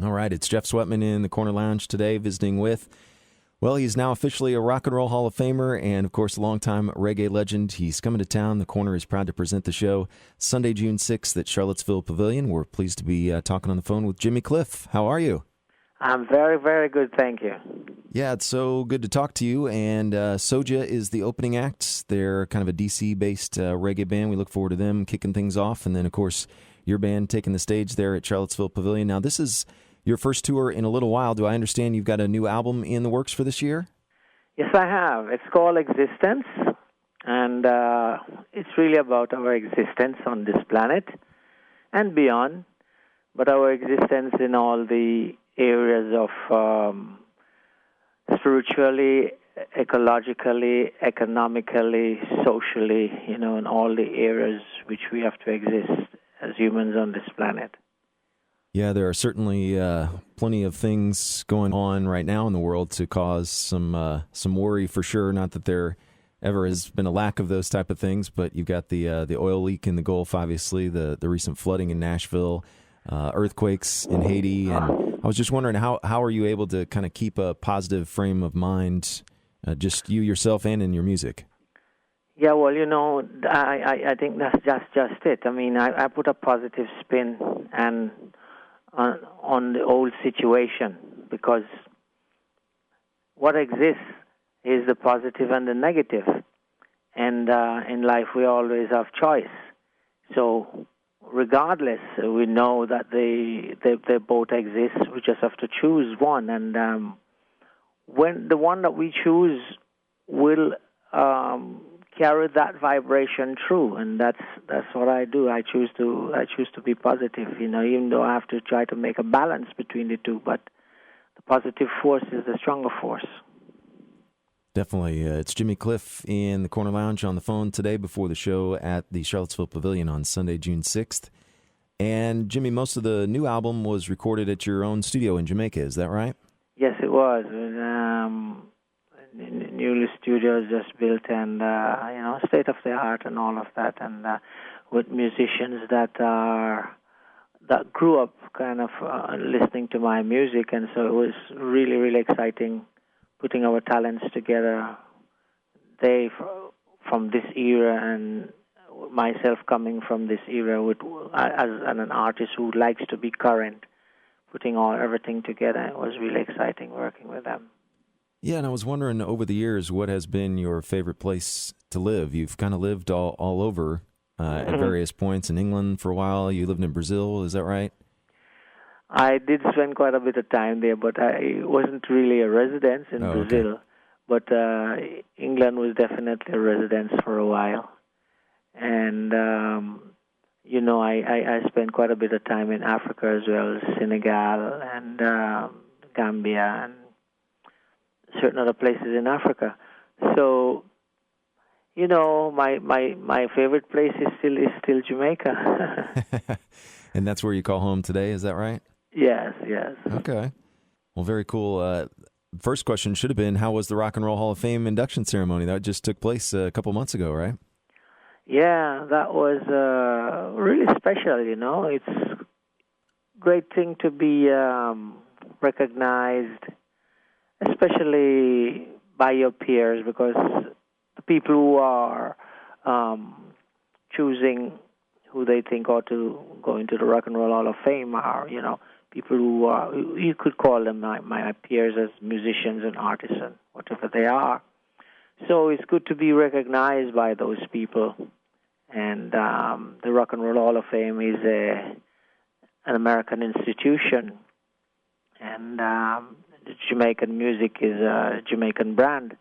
All right, it's Jeff Sweatman in the Corner Lounge today, visiting with, well, he's now officially a Rock and Roll Hall of Famer and, of course, a longtime reggae legend. He's coming to town. The Corner is proud to present the show Sunday, June 6th at Charlottesville Pavilion. We're pleased to be talking on the phone with Jimmy Cliff. How are you? I'm very, very good, thank you. Yeah, it's so good to talk to you. And Soja is the opening act. They're kind of a DC-based reggae band. We look forward to them kicking things off. And then, of course, your band taking the stage there at Charlottesville Pavilion. Now, this is your first tour in a little while. Do I understand you've got a new album in the works for this year? Yes, I have. It's called Existence, and it's really about our existence on this planet and beyond, but our existence in all the areas of spiritually, ecologically, economically, socially, in all the areas which we have to exist as humans on this planet. Yeah, there are certainly plenty of things going on right now in the world to cause some worry for sure. Not that there ever has been a lack of those type of things, but you've got the oil leak in the Gulf, obviously, the recent flooding in Nashville, earthquakes in Haiti, and I was just wondering how are you able to kind of keep a positive frame of mind, just you yourself and in your music? Yeah, well, I think that's just it. I mean, I put a positive spin and on the old situation, because what exists is the positive and the negative, and in life we always have choice. So regardless, we know that they both exist. We just have to choose one, and when the one that we choose will carry that vibration through, and that's what I do. I choose to be positive, even though I have to try to make a balance between the two, but the positive force is the stronger force. Definitely. It's Jimmy Cliff in the Corner Lounge on the phone today before the show at the Charlottesville Pavilion on Sunday, June 6th. And Jimmy, most of the new album was recorded at your own studio in Jamaica, is that right? Yes, it was. Newly studios just built, and state of the art and all of that, and with musicians that grew up kind of listening to my music, and so it was really, really exciting putting our talents together. They from this era, and myself coming from this era as an artist who likes to be current, putting everything together. It was really exciting working with them. Yeah, and I was wondering over the years, what has been your favorite place to live? You've kind of lived all over at various points. In England for a while. You lived in Brazil, is that right? I did spend quite a bit of time there, but I wasn't really a resident in Brazil. Okay. But England was definitely a residence for a while. And, I spent quite a bit of time in Africa as well, Senegal and Gambia and certain other places in Africa. So, my favorite place is still Jamaica. And that's where you call home today, is that right? Yes. Okay. Well, very cool. First question should have been, how was the Rock and Roll Hall of Fame induction ceremony? That just took place a couple months ago, right? Yeah, that was really special, It's a great thing to be recognized, especially by your peers, because the people who are choosing who they think ought to go into the Rock and Roll Hall of Fame are, people who are, you could call them my peers as musicians and artists and whatever they are. So it's good to be recognized by those people. And the Rock and Roll Hall of Fame is an American institution, and Jamaican music is a Jamaican brand.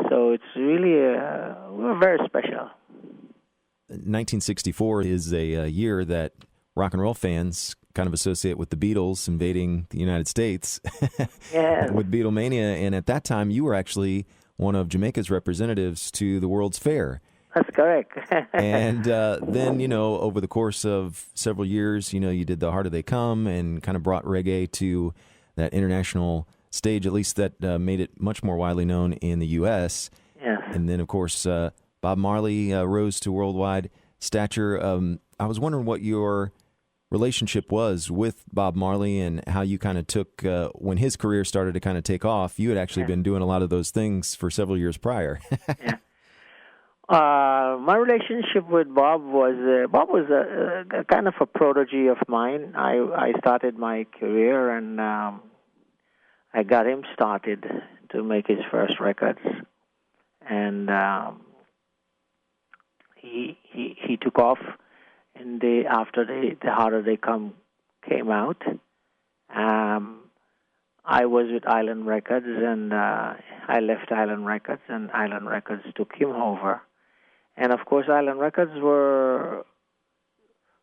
So it's really very special. 1964 is a year that rock and roll fans kind of associate with the Beatles invading the United States. Yeah. With Beatlemania. And at that time, you were actually one of Jamaica's representatives to the World's Fair. That's correct. And then, over the course of several years, you did The Harder They Come and kind of brought reggae to that international stage, at least that made it much more widely known in the U.S. Yes. And then, of course, Bob Marley rose to worldwide stature. I was wondering what your relationship was with Bob Marley and how you kind of took, when his career started to kind of take off, you had actually been doing a lot of those things for several years prior. Yeah. My relationship with Bob was a kind of a prodigy of mine. I started my career and I got him started to make his first records, and he took off. And after the Harder They Come came out, I was with Island Records, and I left Island Records, and Island Records took him over. And of course, Island Records were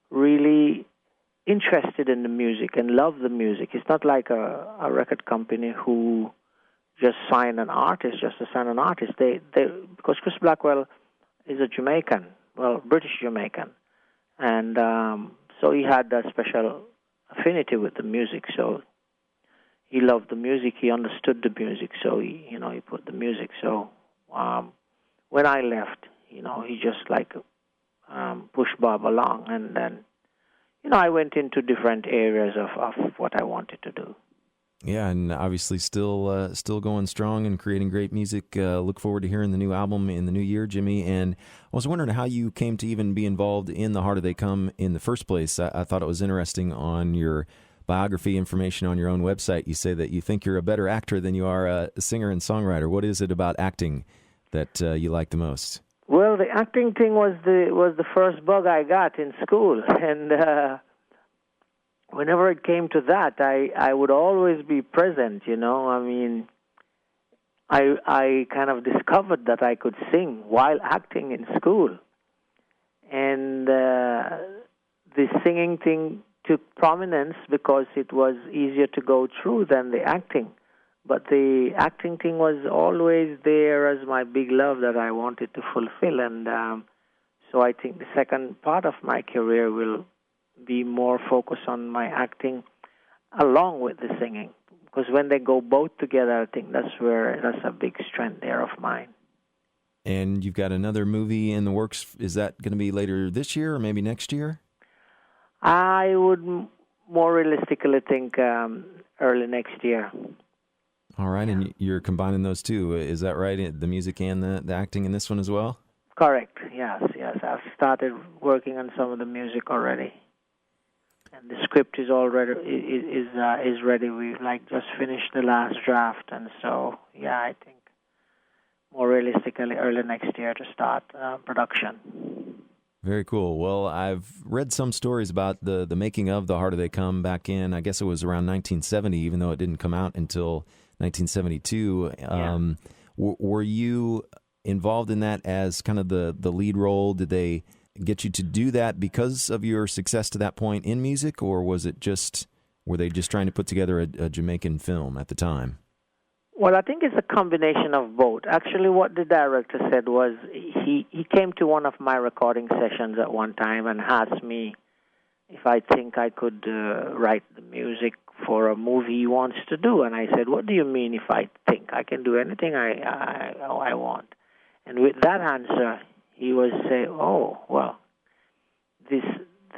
really interested in the music and loved the music. It's not like a record company who just sign an artist just to sign an artist. They because Chris Blackwell is a Jamaican, British Jamaican, and so he had a special affinity with the music. So he loved the music. He understood the music. So he put the music. So when I left, he just pushed Bob along, and then I went into different areas of what I wanted to do. Yeah, and obviously still going strong and creating great music. Look forward to hearing the new album in the new year, Jimmy. And I was wondering how you came to even be involved in The Harder They Come in the first place. I thought it was interesting on your biography information on your own website. You say that you think you're a better actor than you are a singer and songwriter. What is it about acting that you like the most? Well, the acting thing was the first bug I got in school, and whenever it came to that, I would always be present. I mean, I kind of discovered that I could sing while acting in school, and the singing thing took prominence because it was easier to go through than the acting. But the acting thing was always there as my big love that I wanted to fulfill. And so I think the second part of my career will be more focused on my acting along with the singing. Because when they go both together, I think that's a big strength there of mine. And you've got another movie in the works. Is that going to be later this year or maybe next year? I would more realistically think early next year. All right, and you're combining those two. Is that right? The music and the acting in this one as well? Correct. Yes. I've started working on some of the music already, and the script is already is ready. We've just finished the last draft, and so I think more realistically early next year to start production. Very cool. Well, I've read some stories about the making of The Harder They Come back in, I guess it was around 1970, even though it didn't come out until 1972. Were you involved in that as kind of the lead role? Did they get you to do that because of your success to that point in music, or were they just trying to put together a Jamaican film at the time? Well, I think it's a combination of both. Actually, what the director said was he came to one of my recording sessions at one time and asked me if I think I could write the music for a movie he wants to do. And I said, what do you mean if I think? I can do anything I want. And with that answer, he was saying, oh, well, this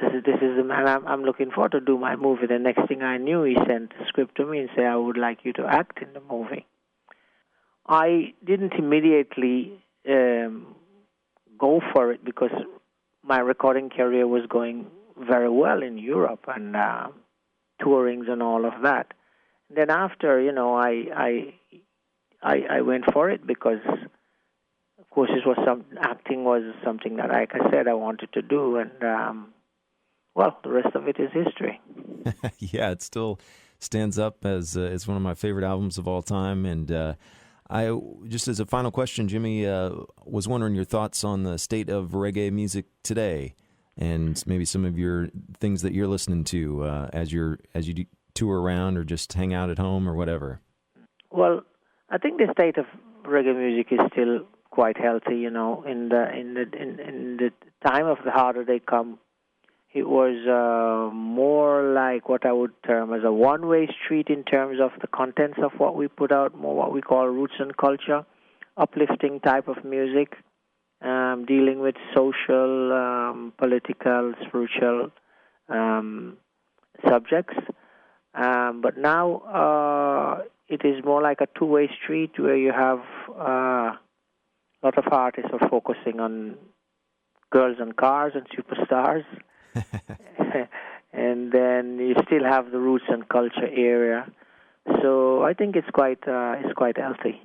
is the man I'm looking for to do my movie. The next thing I knew, he sent the script to me and said, I would like you to act in the movie. I didn't immediately go for it because my recording career was going very well in Europe and tourings and all of that. And then after, I went for it because, of course, acting was something that, like I said, I wanted to do, and the rest of it is history. Yeah, it still stands up as it's one of my favorite albums of all time. And I just as a final question, Jimmy, was wondering your thoughts on the state of reggae music today, and maybe some of your things that you're listening to as you tour around or just hang out at home or whatever. Well, I think the state of reggae music is still quite healthy. In the time of The Harder They Come, it was more like what I would term as a one-way street in terms of the contents of what we put out, more what we call roots and culture, uplifting type of music, dealing with social, political, spiritual subjects. But now it is more like a two-way street where you have a lot of artists are focusing on girls and cars and superstars. And then you still have the roots and culture area. So I think it's quite healthy.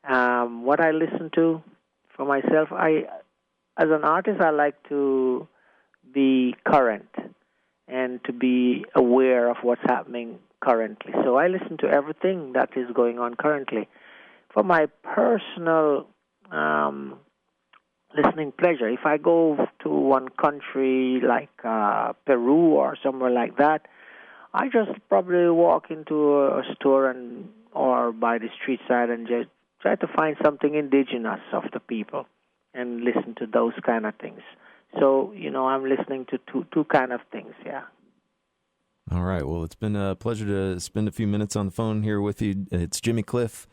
What I listen to for myself, as an artist, I like to be current and to be aware of what's happening currently. So I listen to everything that is going on currently. For my personal listening pleasure, if I go to one country like Peru or somewhere like that, I just probably walk into a store or by the street side and just try to find something indigenous of the people and listen to those kind of things. So, I'm listening to two kind of things, yeah. All right. Well, it's been a pleasure to spend a few minutes on the phone here with you. It's Jimmy Cliff,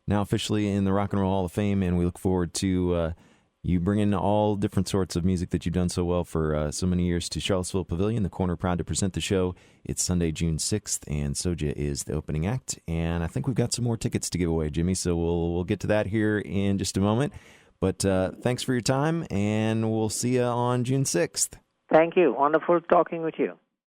now officially in the Rock and Roll Hall of Fame, and we look forward to you bringing all different sorts of music that you've done so well for so many years to Charlottesville Pavilion. The Corner proud to present the show. It's Sunday, June 6th, and Soja is the opening act. And I think we've got some more tickets to give away, Jimmy, so we'll get to that here in just a moment. But thanks for your time, and we'll see you on June 6th. Thank you. Wonderful talking with you.